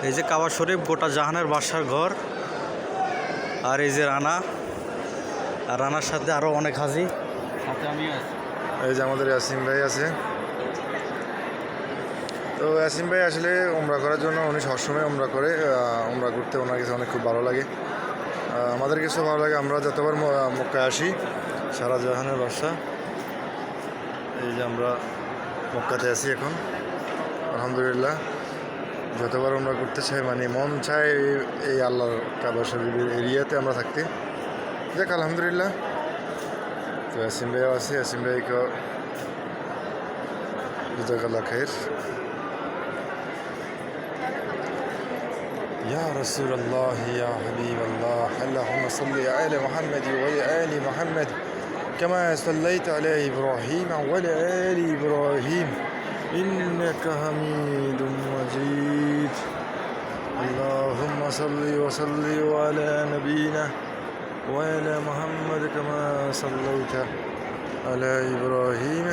এই যে কাবা শরীফ গোটা জাহানের বাদশার ঘর। আর এই যে রানা, আর রানার সাথে আরও অনেক হাজি, সাথে আমি আছি। এই যে আমাদের ইয়াসিন ভাই আছে। তো ইয়াসিন ভাই আসলে উমরা করার জন্য উনি সবসময় উমরা করে, উমরা করতে ওনার কাছে অনেক খুব ভালো লাগে, আমাদের কাছেও ভালো লাগে। আমরা যতবার মক্কায় আসি, সারা জাহানের বাদশা, এই যে আমরা মক্কাতে আছি এখন আলহামদুলিল্লাহ। যতবার আমরা করতে চাই, মানে মন চায় এই আল্লাহর কাবা শরীফের এরিয়াতে আমরা থাকতে। দেখ আলহামদুলিল্লাহ। তো ইয়াসিন ভাইও আছে, ইয়াসিন ভাইকে জাযাকাল্লাহ খাইর। يا رسول الله يا حبيب الله اللهم صل على محمد وعلى آل محمد كما صليت على إبراهيم وعلى آل إبراهيم إنك حميد مجيد اللهم صل وسلم على نبينا وعلى محمد كما صليت على إبراهيم